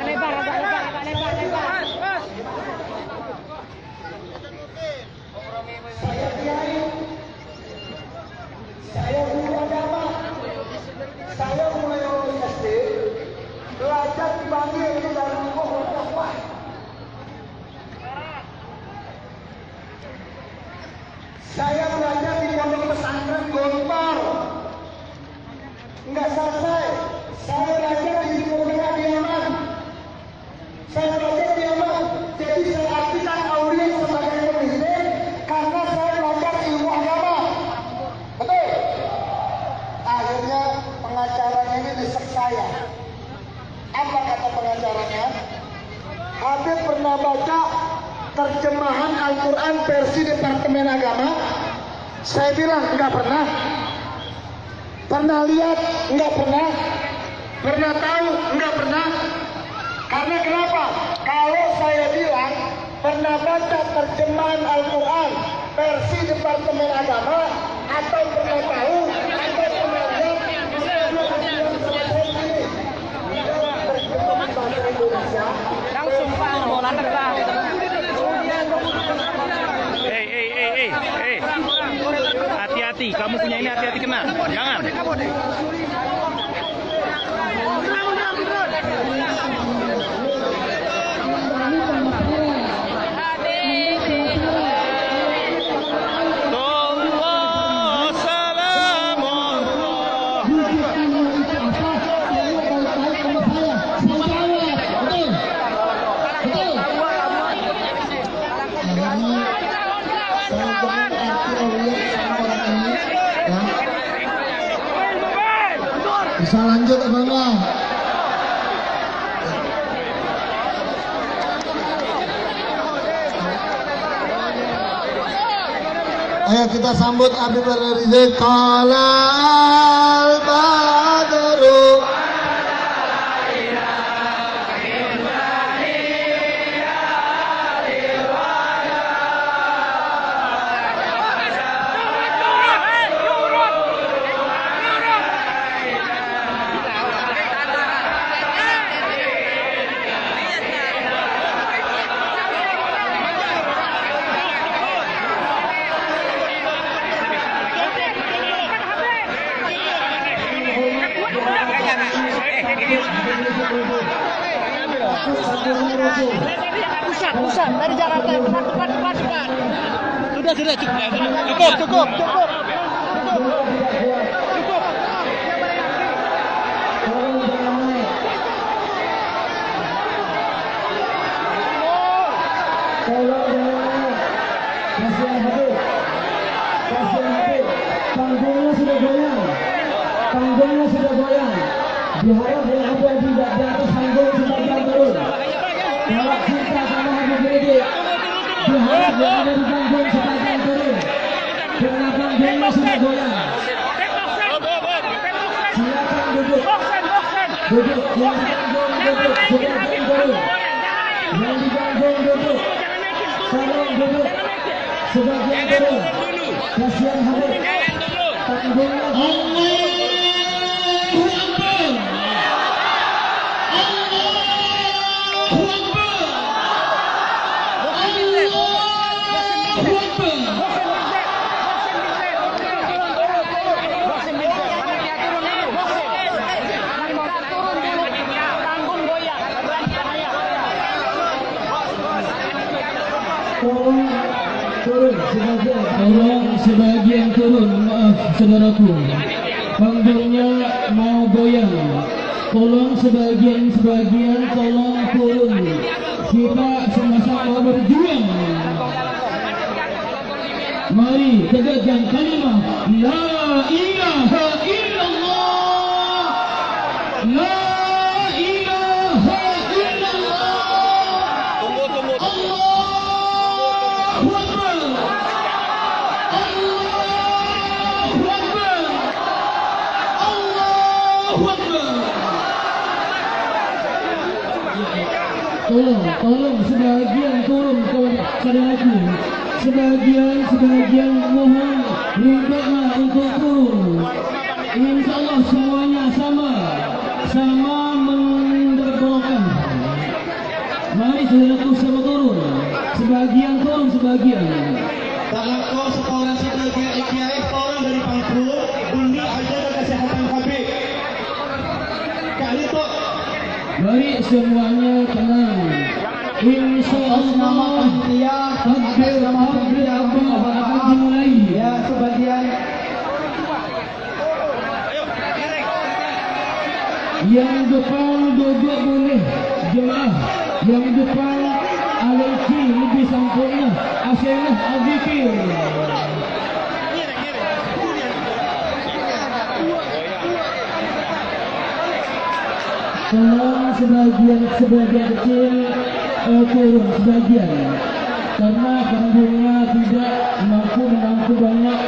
Lebar, agak lebar. Saya guru agama. Saya mulai dari SD belajar dipanggil itu dari pokok dakwah. Saya belajar di pondok pesantren Gontor. Enggak selesai. Saya belajar di Pondok Diaman. Saya belajar di Yaman. Jadi saya artikan audiens sebagai pemimpin karena saya belajar ilmu agama. Betul? Akhirnya pengacaranya ini desek saya. Apa kata pengacaranya? Habib pernah baca terjemahan Al-Quran versi Departemen Agama? Saya bilang enggak pernah. Pernah lihat? Enggak pernah. Pernah tahu? Enggak pernah. Karena kenapa? Kalau saya bilang pernah baca terjemahan Al-Quran versi Departemen Agama atau pernah tahu atau pernah lihat terjemahan bahasa Indonesia Langsung Pak, bola terbang. Hati-hati, kamu punya ini hati-hati kena. Jangan. Bisa lanjut apa enggak? Ayo kita sambut Habib Rizik. Qala al-badru Pusat dari Jakarta, cepat. Sudah, cukup. Panggungnya sudah goyang. Diharap yang ada di atas panggung sebagian turun. Kalau cinta sama Habib Rizik, diharap yang ada di panggung sebagian turun. Karena panggungnya sudah goyang. Silakan duduk. Duduk. Sebagian turun. Yang di panggung duduk. Tolong duduk. Sebagian turun. Kasihan Habib. Panggungnya goyang. Tolong sebagian turun, maaf saudaraku, panggungnya mau goyang. Tolong sebagian tolong turun. Kita sama-sama berjuang. Mari tegakkan kalimat La ilaha illallah. La ilaha illallah. Tunggu. Allahu Akbar. Allahu Akbar. Allahu Akbar. Tolong sebagian turun sekali lagi. Sebagian mohon hendaklah untuk turun. Insya Allah semuanya sama mendergolkan. Mari saudaraku sama turun. Sebagian turun sebagian. Tangan kau setoran sebagian IKI, setoran dari pangku, bundi aja dan kesehatan Habib. Kali itu. Mari semuanya tenang. Insya Allah takbir akan dimulai. Ya, sebagian yang depan duduk boleh jemaah. Yang depan alaiki lebih sempurna. Asyarah al-zikir. Tolong sebagian kecil turun sebagian karena panggungnya tidak mampu menampung banyak.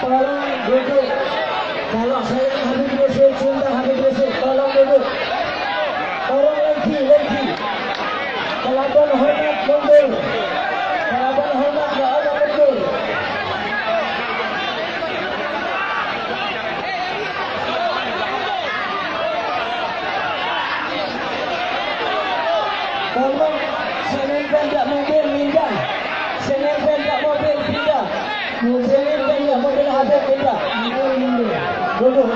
Tolong duduk. Kalau saya Habib Yusuf, cinta Habib Yusuf, tolong duduk. Tolong lagi. Kelaban hormat mundur. Kelaban hormat gak ada mundur. Tolong senempel tak mobil pindah. Senempel tak mobil pindah. Senempel tak mobil Habib pindah. Duduk.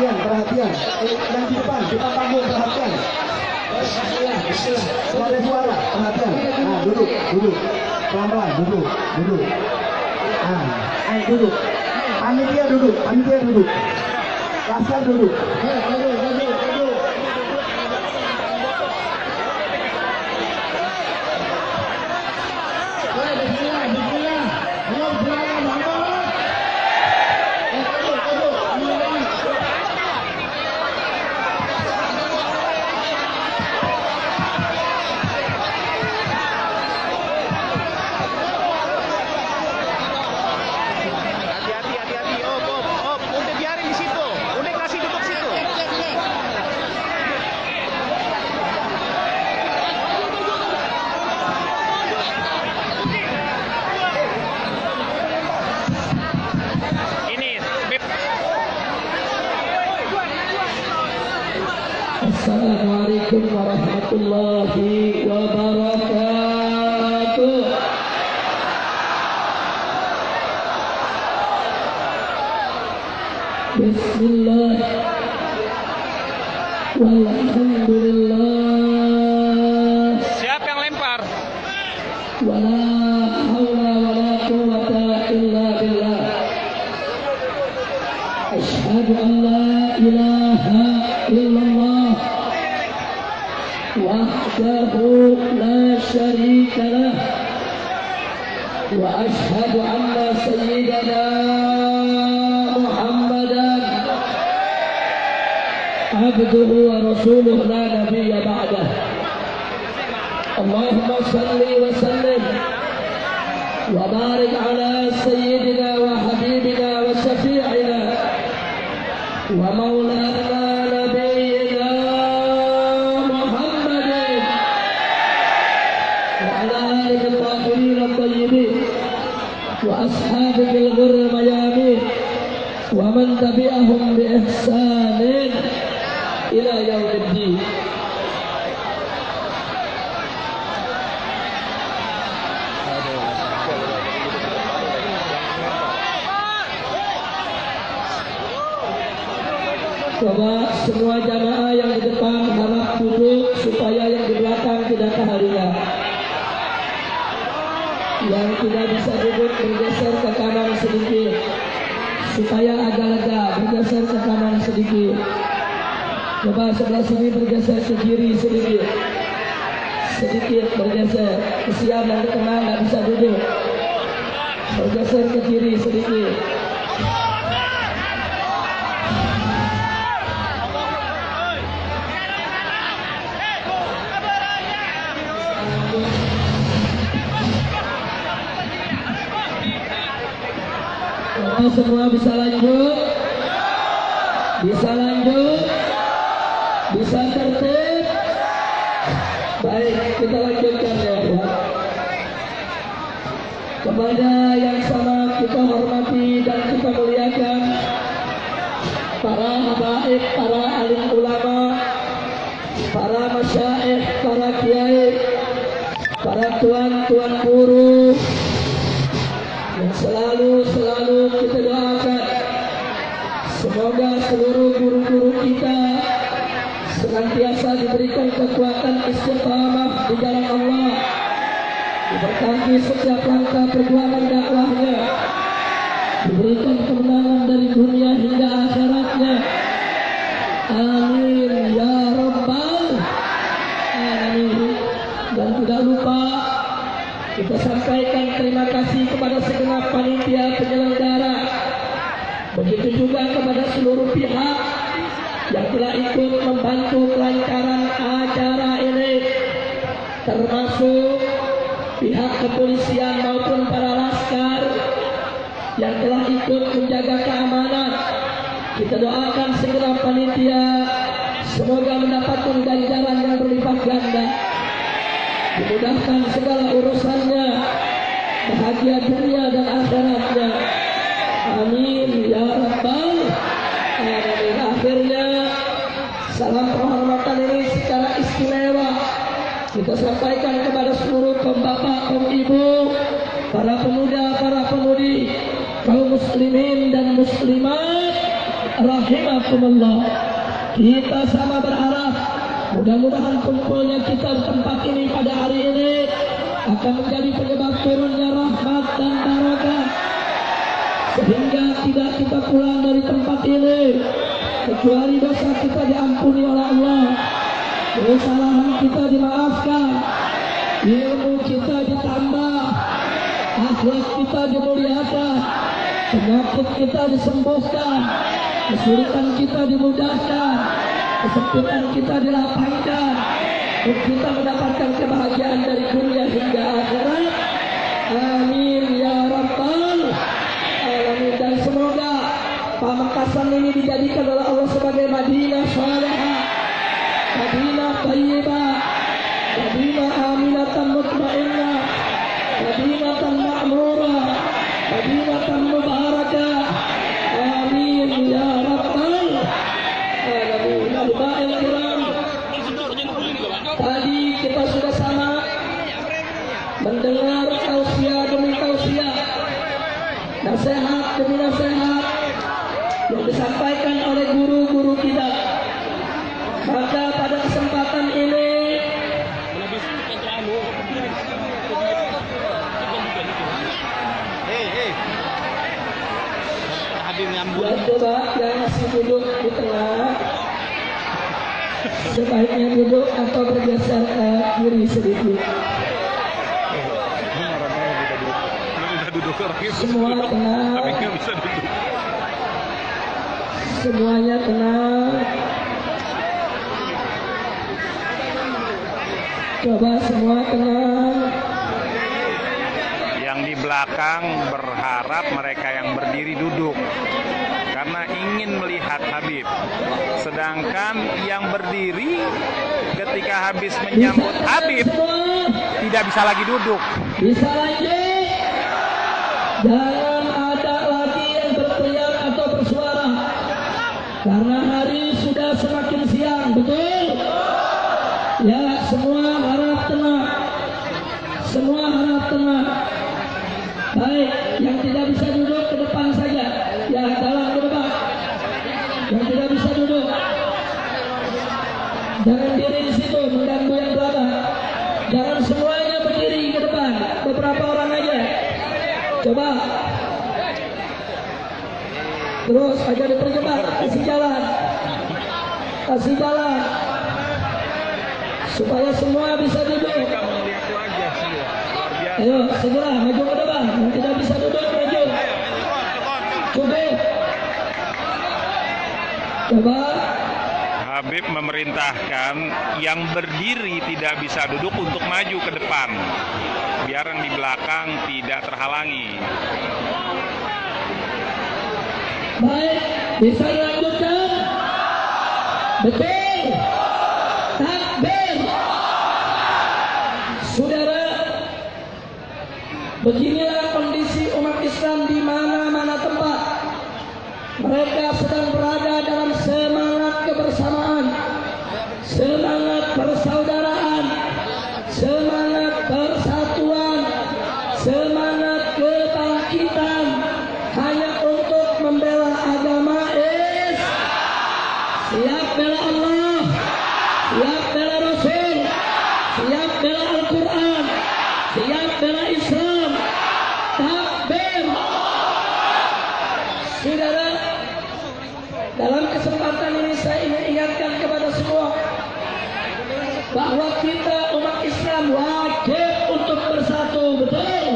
Perhatian. Yang di depan panggung perhatian. Suara, perhatian. Nah, duduk. Pelan-pelan, duduk. Nah, duduk. Panitia duduk. Laskar duduk. Duduk. Hati-hati. Op. Udah biarin di situ. Udah kasih duduk situ. Ini, Beb. Assalamualaikum warahmatullahi wabarakatuh. Bismillah. Walhamdulillah. Siapa yang lempar? Wala hawla wala quwwata illa billah. Asyhadu an la ilaha illallah wahdahu la شريك له وأشهد أن سيدنا محمدا عبده ورسوله لا نبي بعده. اللهم صل وسلم وبارك على سيدنا وحبيبنا وشفيعنا ومولانا نبينا محمد وعلى آله الطاهرين الطيبين وأصحابه الغر الميامين ومن تبعهم بإحسان إلى يوم الدين. Coba semua jamaah yang di depan harap duduk supaya yang di belakang tidak keharian. Yang tidak bisa duduk bergeser ke kanan sedikit supaya agak lega, bergeser ke kanan sedikit. Coba sebelah sini bergeser ke kiri sedikit, sedikit bergeser. Kesian yang di tengah nggak bisa duduk, bergeser ke kiri sedikit. Semua bisa lanjut, bisa lanjut, bisa tertib. Baik, kita lanjutkan ya. Kepada yang sama kita hormati dan kita muliakan para habaib, para alim ulama, para masyaikh, para kiai, para tuan-tuan guru yang selalu kita doakan semoga seluruh guru-guru kita senantiasa diberikan kekuatan istiqamah di jalan Allah, diberkati setiap langkah perjuangan dakwahnya, diberikan kemenangan dari dunia hingga akhiratnya. Amin ya rabbal alamin. Dan tidak lupa kita sampaikan terima kasih kepada segenap panitia penyelenggara, begitu juga kepada seluruh pihak yang telah ikut membantu kelancaran acara ini, termasuk pihak kepolisian maupun para laskar yang telah ikut menjaga keamanan. Kita doakan segenap panitia semoga mendapatkan ganjaran yang berlipat ganda, dimudahkan segala urusannya, bahagia dunia dan akhiratnya. Amin ya rabbal alamin. Akhirnya salam penghormatan ini secara istimewa kita sampaikan kepada seluruh kaum bapak, kaum ibu, para pemuda, para pemudi, kaum muslimin dan muslimat rahimakumullah. Kita sama berharap mudah-mudahan kumpulnya kita di tempat ini pada hari ini akan menjadi penyebab turunnya rahmat dan barokah, sehingga tidak kita pulang dari tempat ini kecuali dosa kita diampuni oleh Allah, kesalahan kita dimaafkan, ilmu kita ditambah, akhlak kita dimuliakan, penyakit kita disembuhkan, kesulitan kita dimudahkan, kesempitan kita dilapangkan, untuk kita mendapatkan kebahagiaan dari dunia hingga akhirat. Amin ya rabbal alamin. Dan semoga Pamekasan ini dijadikan oleh Allah sebagai Madinah Salihah, Madinah Thayyibah, Madinah Aminatan Mutmainnah, Madinatan Ma'murah, Madinatan Mubarakah. Amin ya rabbal alamin. Hadirin kiram, tadi kita sudah sama mendengar tausiah demi tausiah, nasihat demi nasihat yang disampaikan oleh guru-guru kita. Maka pada kesempatan ini ya, coba yang masih duduk di tengah sebaiknya duduk atau bergeser ke kiri sedikit. duduk, orangnya bisa Semua duduk, tenang. tapi nggak bisa duduk. Semuanya tenang. Coba semua tenang. Yang di belakang berharap mereka yang berdiri duduk karena ingin melihat Habib. Sedangkan yang berdiri ketika habis menyambut Habib Semua tidak bisa lagi duduk. bisa lanjut. Jangan ada lagi yang berteriak atau bersuara. Karena hari sudah semakin siang, betul? Ya, semua harap tenang. Semua harap tenang. Baik, yang tidak bisa duduk ke depan saja. Ya, dalam ke depan. Yang tidak bisa duduk, jangan diri di situ mengganggu yang belakang. Jangan semuanya berdiri ke depan. Beberapa orang aja. Coba. Terus aja dipercepat, kasih jalan. Kasih jalan. Supaya semua bisa duduk. Kamu lihat wajah sih, luar biasa. Ayo, segera maju ke depan. Yang tidak bisa duduk, maju. Cukup. Coba. Habib memerintahkan yang berdiri tidak bisa duduk untuk maju ke depan, biar yang di belakang tidak terhalangi. Baik, bisa dilanjutkan? Betul. Takbir. Saudara, beginilah kondisi umat Islam di mana-mana tempat. Mereka sedang berada dalam semangat kebersamaan, semangat persaudaraan, semangat persatuan, semangat kebangkitan, hanya untuk membela agama Islam. Siap bela Allah, siap bela Rasul, siap bela Al-Quran, siap bela Islam. Takbir. Saudara, dalam kesempatan ini saya ingin ingatkan kepada semua bahwa kita umat Islam wajib untuk bersatu, betul?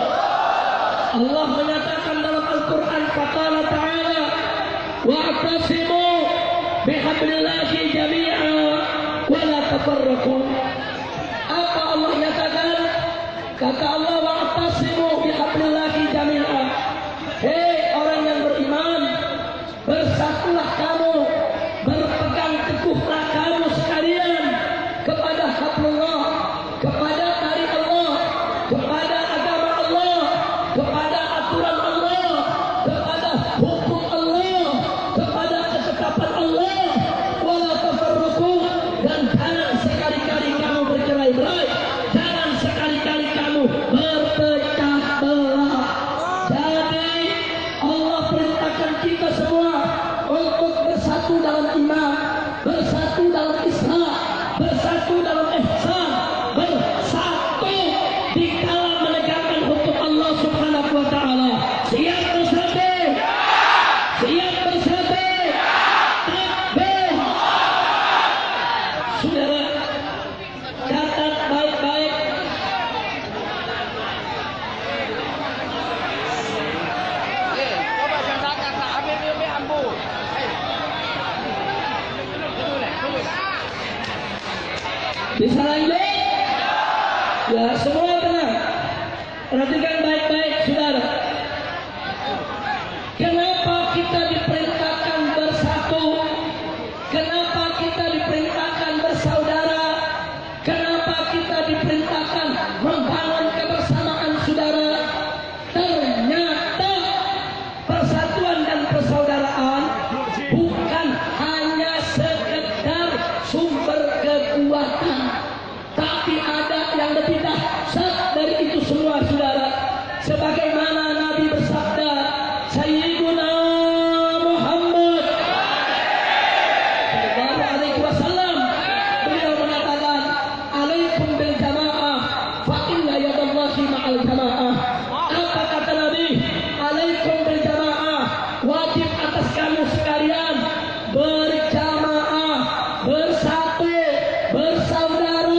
Allah menyatakan dalam Al-Quran, Qala ta'ala wa'tasimu bihablillahi jami'a wa la tafarraqu. Apa Allah nyatakan? Kata Allah, wa'tasimu bihablillahi jami'a. Hei orang yang beriman, bersatulah kamu, berpegang teguhlah kamu sekalian kepada hablullah, kepada tali Allah, kepada agama Allah, kepada aturan Allah, kepada hukum Allah, kepada ketetapan Allah. Wala tafarruqu, dan jangan sekali-kali kamu bercerai-berai, jangan sekali-kali kamu berpecah belah. Jadi Allah perintahkan kita semua untuk bersatu dalam iman, bersatu dalam Islam, bersatu dalam ihsan, bersatu di dalam menegakkan hukum Allah Subhanahu wa taala. Siap bersatu? Siap bersatu? Takbir. Saudara, catat baik-baik. Coba jangan angkat, tak ambil dia ambu. Bisa lanjut? Ya, semua tenang. Perhatikan baik-baik, saudara. Kenapa kita diperintahkan bersatu? Kenapa kita diperintahkan bersaudara? Kenapa kita diperintahkan membangun kebersamaan, saudara? Ternyata persatuan dan persaudaraan bukan hanya sekedar sumber kekuatan, tapi ada yang lebih dahsyat dari itu semua, saudara. Sebagaimana Nabi bersabda, Sayyiduna Muhammad sallallahu alaihi wasallam, beliau mengatakan, alaikum bil jamaah fa inna yadallahi ma'al jamaah. Apa kata Nabi? Alaikum bil jamaah, wajib atas kamu sekalian berjamaah, bersatu, bersaudara.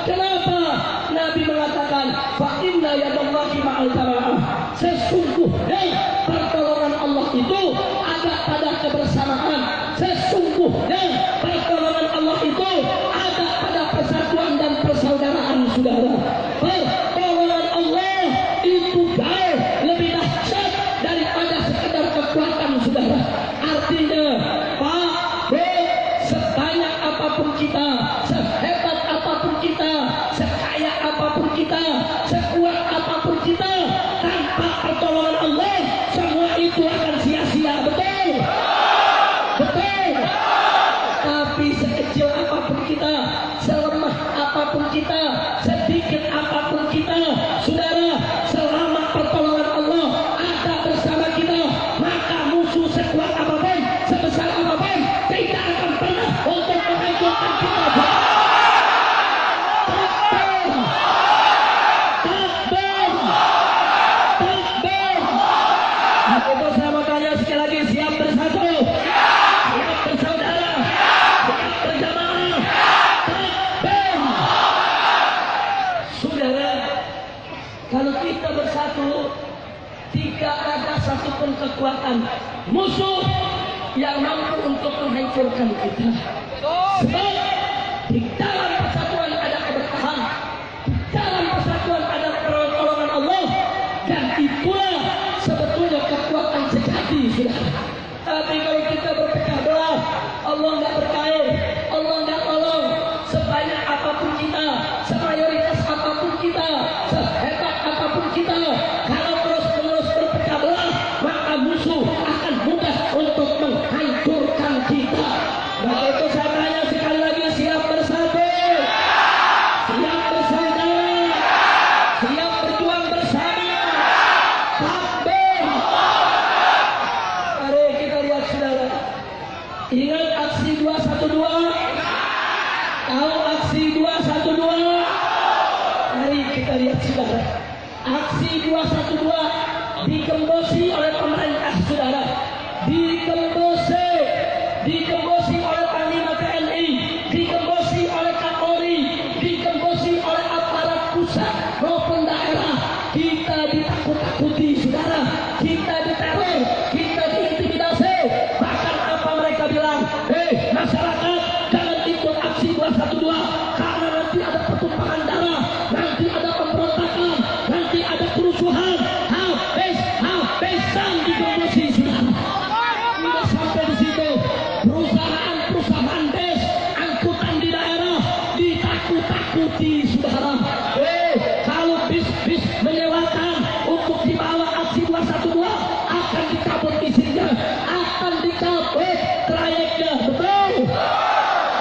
Kenapa Nabi mengatakan fa inna yadallahi ma'al jamaah? Sesungguhnya pertolongan Allah itu ada pada kebersamaan. Sesungguhnya pertolongan Allah itu ada pada persatuan dan persaudaraan, saudara. Pertolongan Allah itu jauh lebih dahsyat daripada sekedar kekuatan, saudara. Artinya, Pak, B, sebanyak apapun kita, sehebat apapun kita, sekaya apapun kita, sekuat apapun kita, tanpa pertolongan Allah, semua itu akan sia-sia. Betul? Betul? Tapi sekecil apapun kita, selemah apapun kita, sedikit apapun kita, saudara, selama pertolongan Allah ada bersama kita, maka musuh sekuat apapun, sebesar apapun, tidak akan pernah untuk menghancurkan kita. Takbir! Takbir! Takbir! Itu saya mau tanya sekali lagi, siap bersatu, siap bersaudara, siap berjamaah. Takbir! Saudara, kalau kita bersatu, tidak ada satupun kekuatan musuh yang mampu untuk menghancurkan kita. Sebab di dalam persatuan ada keberkahan, di dalam persatuan ada pertolongan Allah, dan itulah sebetulnya kekuatan sejati, saudara. Tapi kalau kita berpecah belah, Allah nggak berkahi, Allah nggak tolong. Sebanyak apapun kita, semayoritas apapun kita, sehebat apapun kita, kalau terus-menerus berpecah belah, maka musuh akan mudah untuk menghancurkan kita. Maka itu saya tanya sekali lagi, siap bersatu, siap bersaudara, siap berjuang bersama. Takbir! Mari kita lihat, saudara. Ingat aksi 212? Tahu aksi 212? Mari kita lihat, saudara. Aksi 212 digembosi oleh pemerintah, saudara. Digembosi oleh Panglima TNI, digembosi oleh Kapolri, digembosi oleh aparat pusat maupun daerah. Kita ditakut-takuti, saudara. Kita diteror, kita diintimidasi. Bahkan apa mereka bilang? Masyarakat, jangan ikut aksi 212 karena nanti ada pertumpahan darah, nanti ada pemberontakan, nanti ada kerusuhan. Habisan digembosi, saudara. Tidak sampai di situ, perusahaan des, angkutan di daerah ditakut-takuti, saudara. Kalau bis menyewakan untuk dibawa aksi 212 akan dicabut izinnya, akan dicabut trayeknya. Betul?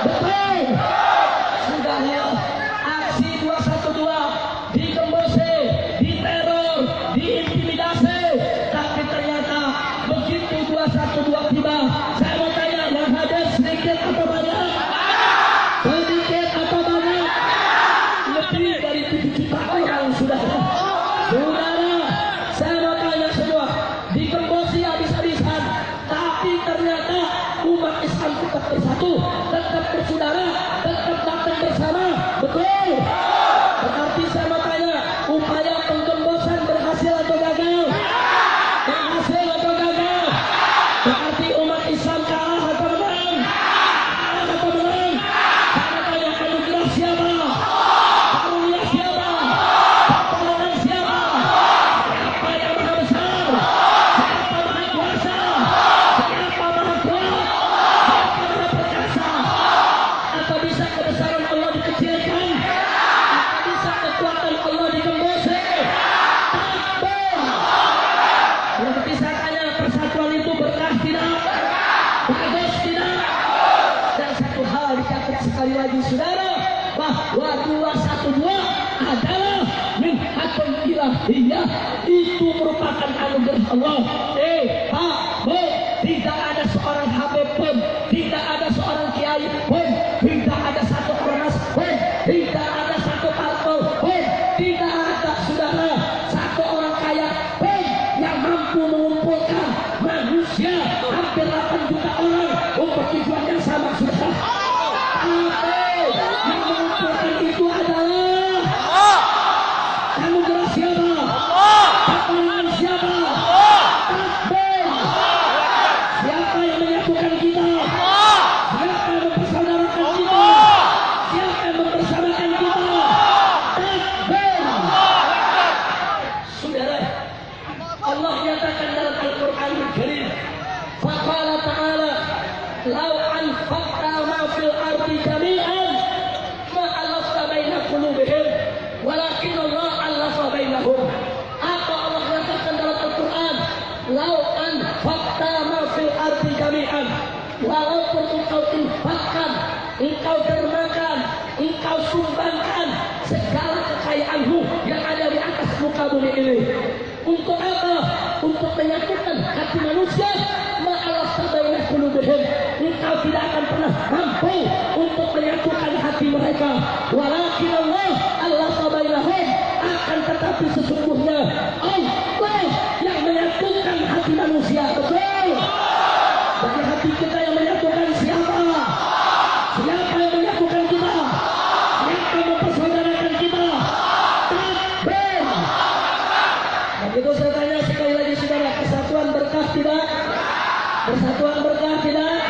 Betul? Sudah ya, aksi 212 digembosi, diteror, diintimidasi. Tapi ternyata begitu 212 tiba, saya mau tanya, yang hadir sedikit atau banyak? Sedikit atau banyak? Lebih dari 7 juta orang, saudara. Saudara, saya mau tanya semua, digembosi habis-habisan, tapi ternyata umat Islam tetap bersatu, tetap bersaudara, tetap datang bersama. Betul? Berarti saya mau tanya, upaya penggembosan berhasil atau gagal? Berhasil atau gagal? Berarti umat Islam kalah atau menang? Kalah atau menang? Saya tanya, anugerah siapa? Karunia siapa? Pertolongan siapa? Siapa yang maha besar? Siapa maha kuasa? Siapa maha kuat? Siapa maha perkasa? Atau bisa kebesaran Allah dikecilkan? Atau bisa kekuatan Allah digembosi? Takbir! Berarti saya tanya, persatuan itu berkah tidak? Bagus tidak? Dan satu hal dicatat sekali lagi, saudara, bahwa 212 adalah minhatun ilahiyah. Itu merupakan anugerah Allah. Pak, Bu, tidak ada seorang habib pun, tidak ada seorang kiai pun, tidak ada satu ormas pun, tidak ada satu parpol pun, tidak ada, saudara, satu orang kaya pun yang mampu mengumpulkan manusia hampir 8 juta orang untuk tujuan yang sama, saudara. Tapi yang mengumpulkan itu adalah anugerah siapa? Pertolongan siapa? infakkan, engkau dermakan, engkau sumbangkan segala kekayaanmu yang ada di atas muka bumi ini. Untuk apa? Untuk menyatukan hati manusia. Ma'alaf tabaina qulubihim. Engkau tidak akan pernah mampu untuk menyatukan hati mereka. Walakin Allah tabainahum, akan tetapi sesungguhnya Allah yang menyatukan hati manusia. Betul. Jadi hati kita yang menyatukan siapa? Siapa yang menyatukan kita? Siapa yang mempersaudarakan kita? Takbir. Begitu saya tanya sekali lagi saudara, kesatuan berkah tidak? Persatuan berkah tidak?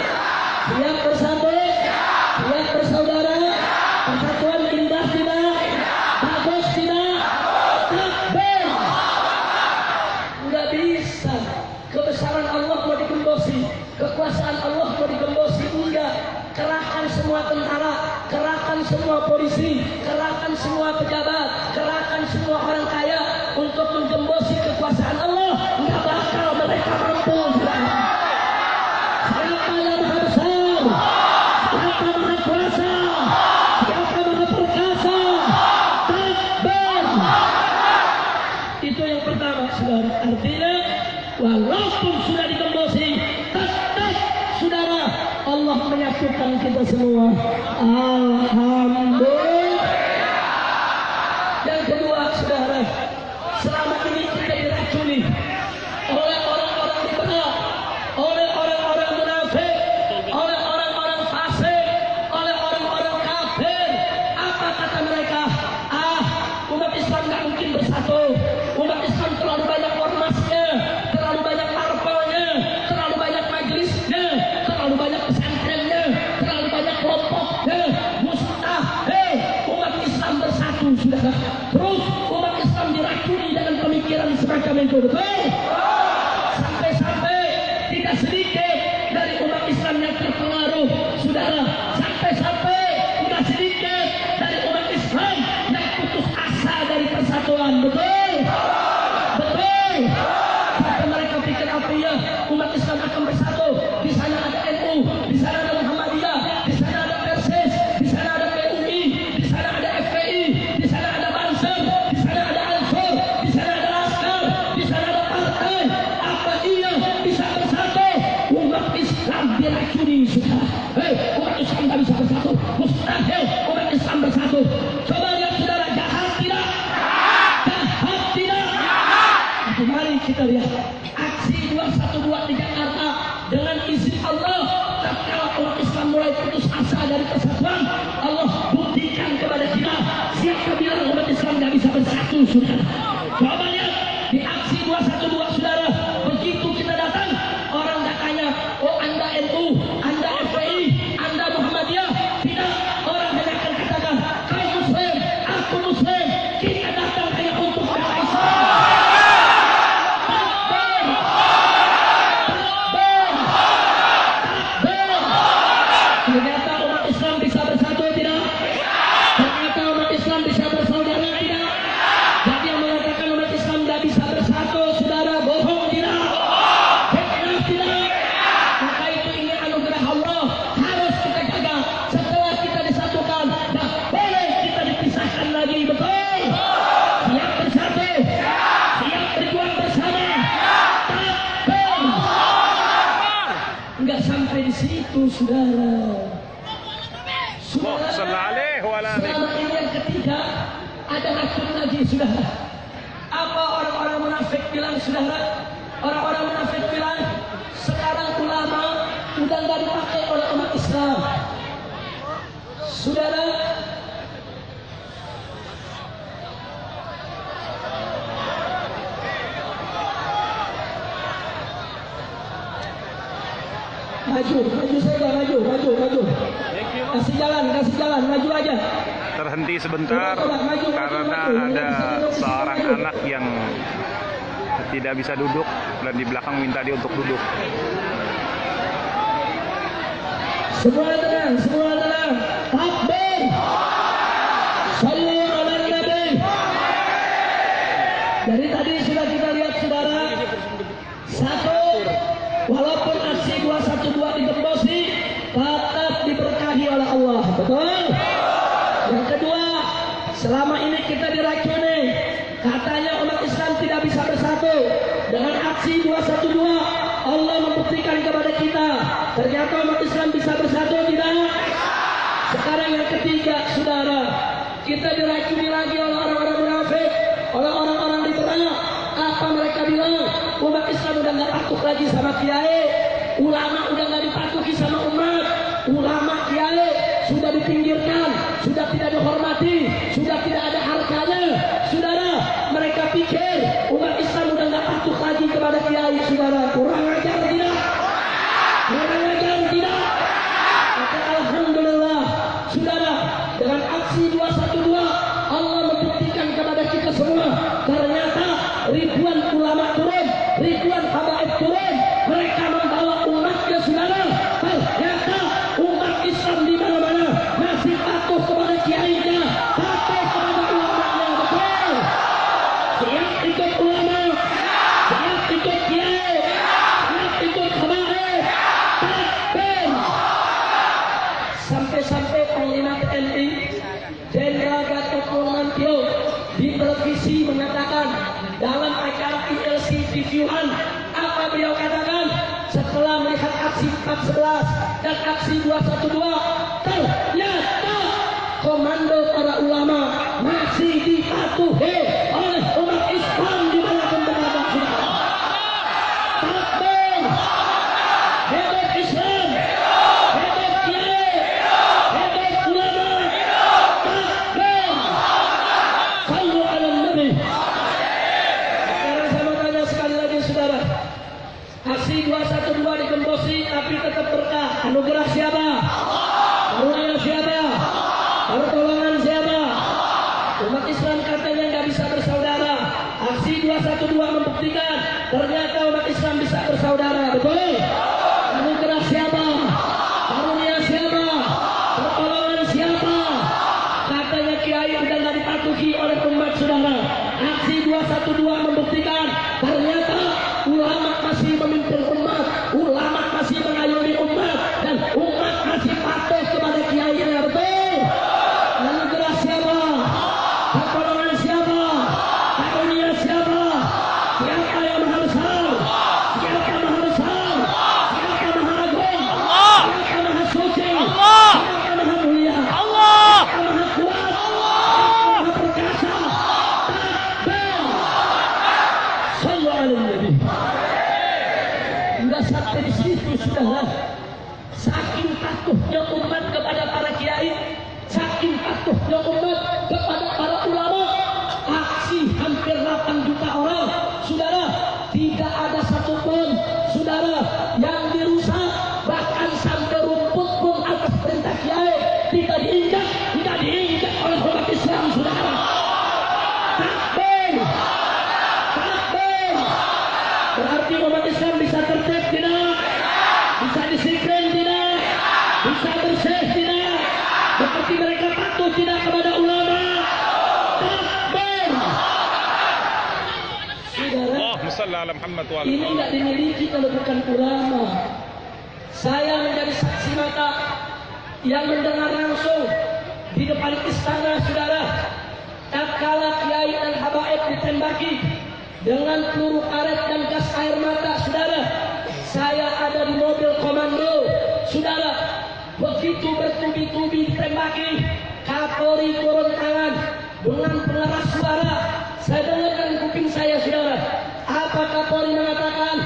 Siap bersatu? Siap bersaudara? Persatuan indah tidak? Bagus tidak? Takbir. Enggak bisa. Kebesaran Allah mau digembosi, kekuasaan Allah mau digembosi. Enggak. Kerahkan semua tentara, kerahkan semua polisi, kerahkan semua pejabat, kerahkan semua orang kaya untuk menggembosi kekuasaan Allah. Enggak bakal mereka mampu. Siapa yang maha besar? Siapa maha kuasa? Siapa maha perkasa? Takbir. Itu yang pertama, saudara. Artinya, walaupun sudah digembosi, tetap saudara Allah menyatukan kita semua. Alhamdulillah. Yang kedua, saudara, selama ini kita diracuni oleh orang-orang liberal, oleh orang-orang munafik, oleh orang-orang fasik, oleh orang-orang kafir. Apa kata mereka? Umat Islam nggak mungkin bersatu. Umat Islam terlalu banyak ormasnya, terlalu banyak parpolnya, terlalu banyak majelisnya, terlalu banyak pesantrennya, terlalu banyak kelompoknya. Mustahil umat Islam bersatu, saudara. Terus umat Islam diracuni dengan pemikiran semacam itu. Betul? Sampai-sampai tidak sedikit dari umat Islam yang terpengaruh, saudara. Sampai-sampai tidak sedikit dari umat Islam yang putus asa dari persatuan. Betul? Betul? Sampai mereka pikir apa ya? Umat Islam akan bersatu. Di sana ada NU, di sana ada Muhammadiyah, di sana ada Persis, di sana ada PUI, di sana ada FPI, di sana ada Banser, di sana ada Ansor, di sana ada Laskar, di sana ada partai. Apa iya bisa bersatu? Umat Islam diracuni, saudara. Umat Islam tidak bisa bersatu. Mustahil umat Islam bersatu. Coba lihat saudara, jahat tidak? Jahat tidak? Mari kita lihat aksi 212 di Jakarta dengan izin Allah. Tatkala umat Islam mulai putus asa dari persatuan, Allah buktikan kepada kita. Siapa bilang umat Islam tidak bisa bersatu, saudara? Coba lihat di aksi 212, saudara. Begitu kita datang, orang tak tanya, oh Anda NU, Anda FPI, Anda Muhammadiyah. Tidak, orang hanya akan katakan, kau Muslim, aku Muslim. Kita datang hanya untuk bela Islam. Ternyata umat Islam bisa bersatu tidak? Ternyata umat Islam bisa bersaudara tidak? Jadi yang mengatakan umat Islam tidak bisa bersatu, saudara, bohong tidak? Fitnah tidak? Maka itu ini anugerah Allah, harus kita jaga. Setelah kita disatukan, tak boleh kita dipisahkan lagi. Betul? Siap bersatu? Siap berjuang bersama? Takbir! Enggak sampai di situ, saudara. Selama ini yang ketiga, ada racun lagi, saudara. Apa orang-orang munafik bilang, saudara? Orang-orang munafik bilang, sekarang ulama udah nggak dipakai oleh umat Islam. Saudara, maju saja, maju. Kasih jalan, maju aja. Terhenti sebentar karena ada seorang anak yang tidak bisa duduk dan di belakang minta dia untuk duduk. Semua tenang. Takbir. Sallu ala Nabi. Dari tadi sudah kita lihat, saudara. Satu, walaupun aksi 212 digembosi, tetap Katanya umat Islam tidak bisa bersatu. Dengan aksi 212 Allah membuktikan kepada kita ternyata umat Islam bisa bersatu, tidak? Sekarang yang ketiga, saudara, kita diracuni lagi oleh orang-orang munafik, oleh orang-orang liberal. Apa mereka bilang? Umat Islam udah nggak patuh lagi sama kiai, ulama udah nggak dipatuhi sama umat, ulama kiai sudah dipinggirkan, sudah tidak dihormati, sudah tidak ada harganya. Saudara, mereka pikir umat Islam udah nggak patuh lagi kepada kiai. Saudara, kurang ajar tidak? Kurang ajar tidak? Maka alhamdulillah, saudara, dengan aksi 212 Allah membuktikan kepada kita semua ternyata ribuan ulama turun, ribuan habaib turun, mereka membawa umatnya. Saudara, ternyata umat Islam di mana-mana masih patuh kepada kiainya, patuh kepada ulamanya. Betul? Siap ikut ulama, siap ikut kiai, siap ikut habaib. Takbir! Sampai-sampai Panglima TNI Jenderal Gatot Nurmantio di televisi mengatakan dalam acara ILC Reviewhan, apa beliau katakan setelah melihat aksi 411 dan aksi 212, ternyata komando para ulama masih dipatuhi oleh umat Islam dimanapun berada. Takbir! Hebat Islam, hebat kiai, hebat ulama. Takbir! Sallu ala Nabi. Sekarang saya mau tanya sekali lagi, saudara. Aksi 212 digembosi tapi tetap berkah. Anugerah siapa? Karunia siapa? Pertolongan siapa? Umat Islam katanya nggak bisa bersaudara. Aksi 212 membuktikan ternyata umat Islam bisa bersaudara. Betul? Anugerah siapa? Karunia siapa? Pertolongan siapa? Katanya kiai udah nggak dipatuhi oleh umat, saudara. Aksi 212 membuktikan ternyata ulama masih memimpin umat, ulama masih mengayomi umat, dan umat masih patuh kepada kiainya. Betul? Anugerah siapa? Pertolongan siapa? Karunia siapa? Siapa yang maha besar? Siapa maha besar? Siapa maha agung? Siapa maha suci? Siapa maha mulia? Siapa maha kuat? Siapa maha perkasa? Takbir! Sallu ala Nabi. Enggak sampai di situ, saudara. Saking patuhnya umat kepada para kiai, saking patuhnya umat kepada para ulama, aksi hampir 8 juta orang, saudara, tidak ada satupun, saudara, yang dirusak. Bahkan sampai rumput pun atas perintah kiai tidak diinjak oleh umat Islam, saudara. Takbir! Takbir! Berarti umat Islam bisa tertib tidak? Bisa disiplin tidak? Bisa bersih tidak? Berarti mereka patuh tidak kepada ulama? Takbir! Saudara, Allahumma shalli ala Muhammad wa ala ini tidak dimiliki kalau bukan ulama. Saya menjadi saksi mata yang mendengar langsung di depan istana, saudara, tatkala kiai dan habaib ditembaki dengan peluru karet dan gas air mata, saudara. Saya ada di mobil komando, saudara. Begitu bertubi-tubi ditembaki, Kapolri turun tangan dengan pengeras suara. Saya dengarkan kuping saya, saudara. Apa Kapolri mengatakan?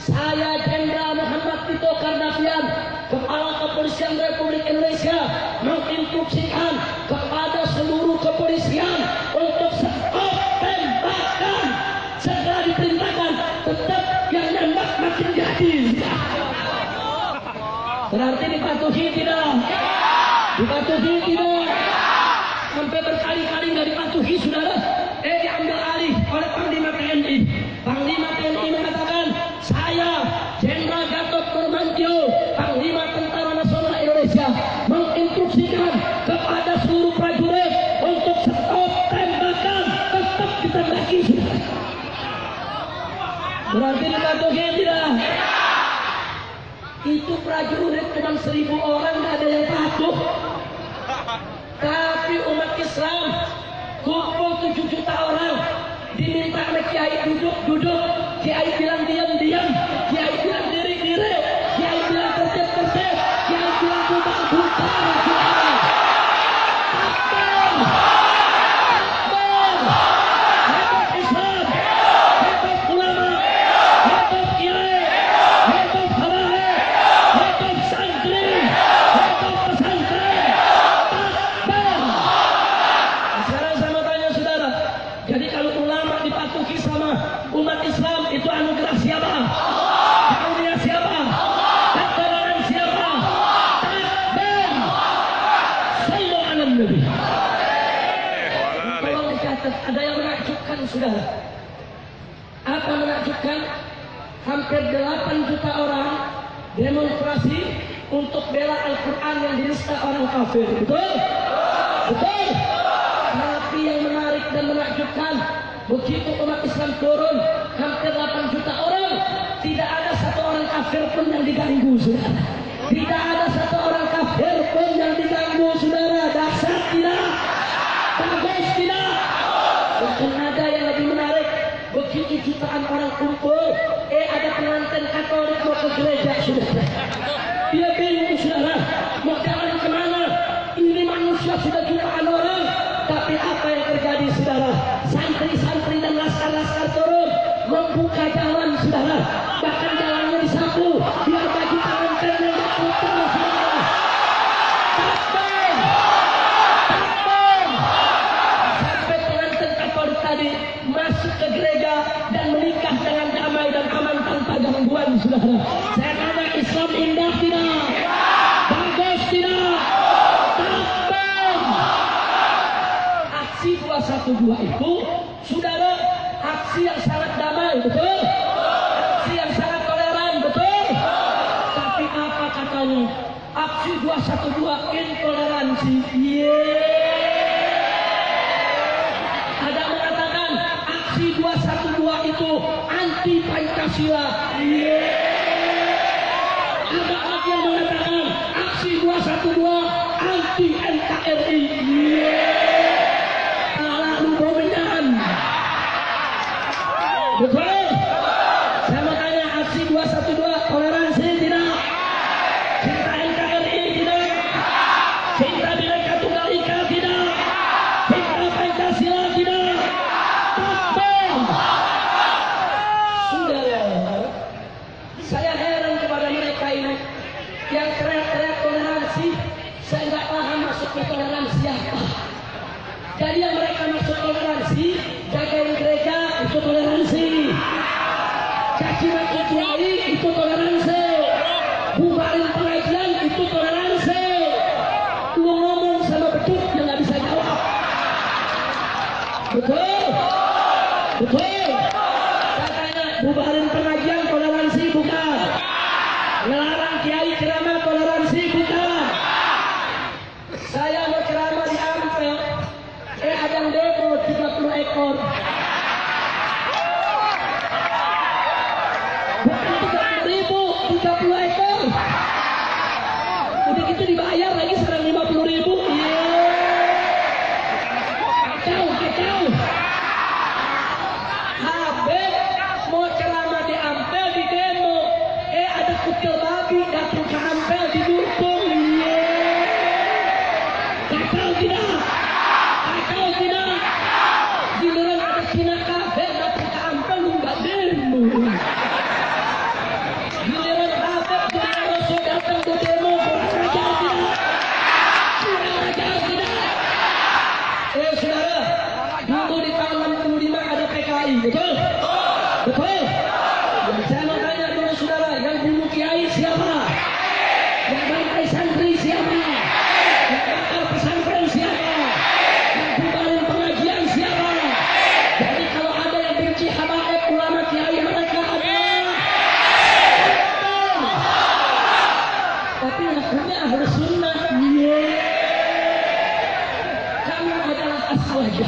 Saya Jenderal Muhammad Tito Karnavian, Kepala Kepolisian Republik Indonesia, menginstruksikan kepada seluruh kepolisian untuk stop tembakan. Segera diperintahkan, tetap yang nembak makin jadi. Berarti dipatuhi tidak? Dipatuhi tidak? Sampai berkali-kali nggak dipatuhi, saudara. Diambil alih oleh Panglima TNI. Panglima TNI mengatakan, saya Jenderal Gatot Nurmantio, Panglima Tentara Nasional Indonesia, menginstruksikan kepada seluruh prajurit untuk stop tembakan, tetap ditembaki, saudara. Berarti dipatuhi tidak? Itu prajurit cuma 1000 orang, nggak ada yang patuh. Tapi umat Islam kumpul 7 juta orang, Kiai duduk, Kiai bilang diam, Kiai bilang diri, Kiai bilang tertib, Kiai bilang bubar. Hebat Islam, hebat ulama, hebat Kiai, hebat habaib, hebat santri, hebat pesantren. Takbir. Sekarang saya mau tanya saudara, jadi kalau ulama dipatuhi sama umat Islam itu anugerah siapa? Karunia siapa? Pertolongan siapa? Takbir. Sallu ala Nabi. Tolong dicatat, ada yang menakjubkan saudara. Apa menakjubkan? Hampir 8 juta orang demonstrasi untuk bela Al-Quran yang dinista orang kafir. Betul? Betul? Tapi yang menarik dan menakjubkan, begitu umat Islam turun, hampir 8 juta orang, tidak ada satu orang kafir pun yang diganggu, saudara. Tidak ada satu orang kafir pun yang diganggu, saudara. Dahsyat tidak? Bagus tidak? Bahkan ada yang lebih menarik, begitu jutaan orang kumpul, ada pengantin Katolik mau ke gereja, saudara. Dia bingung, saudara, mau jalan kemana? Ini manusia sudah jutaan orang. Tapi apa yang terjadi, saudara? Santri-santri dan laskar-laskar turun membuka jalan, saudara. Bahkan jalannya disapu biar bagi pengantin yang putar, saudara. Takbir! Takbir! Sampai pengantin Katolik tadi masuk ke gereja dan menikah dengan damai dan aman tanpa gangguan, saudara. Saya tanya, Islam indah tidak? Bagus tidak? Takbir! Aksi 212 itu, saudara, aksi yang sangat damai, betul? Aksi yang sangat toleran, betul? Tapi apa katanya? Aksi 212 intoleransi. Ada mengatakan aksi 212 itu anti Pancasila. Ada lagi yang mengatakan aksi 212 anti NKRI. Betul? Saya mau tanya, aksi 212 toleransi tidak? Cinta NKRI tidak? Cinta Bhinneka Tunggal Ika tidak? Cinta Pancasila tidak? Takbir! Saudara, saya heran kepada mereka ini yang teriak-teriak toleransi. Saya nggak paham maksudnya toleransi apa. Jadi yang mereka maksud toleransi, jagain gereja itu toleransi, caci maki kiai itu toleransi, bubarin pengajian itu toleransi. Lu ngomong sama beduk yang nggak bisa jawab. Betul? Betul? Katanya bubarin pengajian toleransi bukan, ngelarang kiai ceramah toleransi bukan. Saya mau ceramah di Ampel, ada yang demo 30 ekor. Bukan 30.000, 30 ekor. Udah gitu dibayar lagi sekarang 50.000. Kacau. Habib mau ceramah di Ampel di demo, ada kutil babi datang ke Ampel didukung. Kacau tidak? Kacau tidak? Giliran ada Cina kafir datang ke Ampel lu nggak demo. Giliran kafir giliran Rasul datang ke demo, kurang ajar tidak? Kurang ajar tidak? Saudara, dulu di tahun 65 ada PKI, betul? Betul? Yang saya mau tanya dulu saudara, yang bunuh kiai siapa? Yang bantai santri siapa? Yang bakar pesantren siapa? Yang bubarin pengajian siapa? Jadi kalau ada yang benci habaib ulama kiai mereka adalah tapi ngakunya ahli sunnah. Kamu adalah aswaja.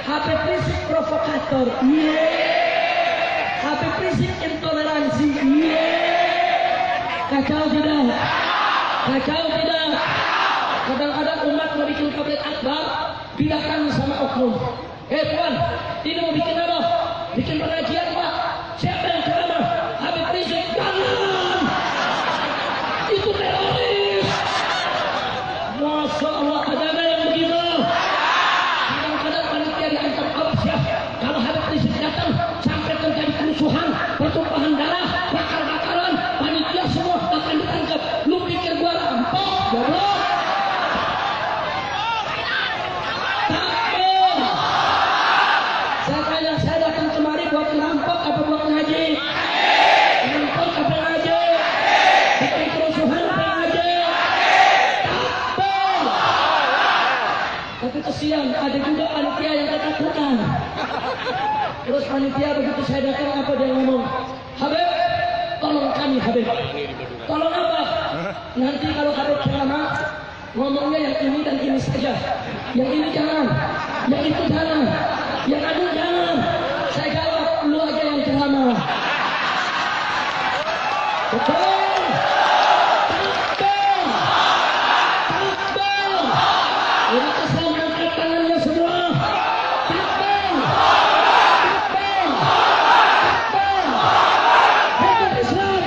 Habib Rizik provokator. Habib Rizik intoleransi. Kacau tidak? Kacau tidak? Kadang-kadang umat mau bikin tablet akbar, pindahkan sama oknum. Tuan, ini mau bikin apa? bikin pengajian Pak. Siapa yang ceramah? Habib Rizik. Jangan. Itu teroris. Masya Allah, ada nggak yang begitu? Kadang-kadang panitia diantar Absyah. Kalau Habib Rizik datang, sampai terjadi kerusuhan, pertumpahan darah, bakar-bakaran, panitia semua akan ditangkap. Lu pikir gua rampok? Goblok. Takbir. Saya tanya, saya datang kemari buat ngerampok apa buat ngaji? Ngerampok apa ngaji? Bikin kerusuhan apa ngaji? Takbir. Tapi kesian, ada juga panitia yang ketakutan. Terus panitia begitu saya datang, apa dia ngomong? Habib, tolong kami Habib. Tolong apa? Nanti kalau Habib ceramah, ngomongnya yang ini dan ini saja. Yang ini jangan, yang itu jangan, yang adu jangan. Saya jawab, lu aja yang ceramah. Betul. Takbir. Takbir. Udah kesal angkat tangannya semua. Takbir. Takbir. Takbir. Hidup Islam.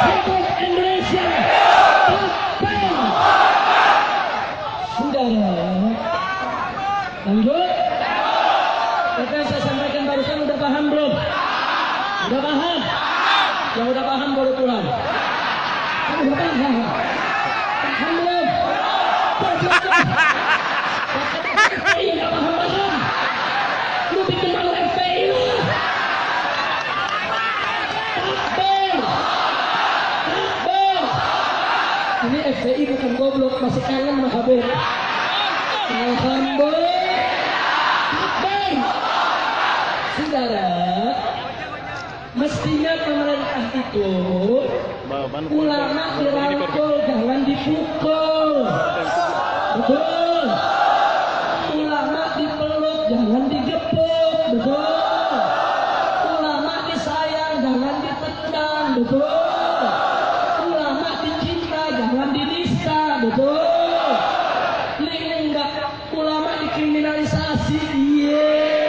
Hidup Indonesia. Takbir. Sudah. Lanjut. Apa yang saya sampaikan barusan udah paham belum? Udah paham? Yang udah paham boleh pulang. Kamu udah paham? Paham belum? FPI nggak paham-paham. Lu bikin malu FPI lu. Takbir. Takbir. Ini FPI bukan goblok, masih kangen sama Habib. Alhamdulillah. Takbir. Saudara, mestinya pemerintah itu ulama dirangkul, jangan dipukul. Betul. Ulama dipeluk, jangan digepuk. Betul. Ulama disayang, jangan ditendang. Betul. Ulama dicinta, jangan dinista. Betul. Enggak, ulama dikriminalisasi. Iya.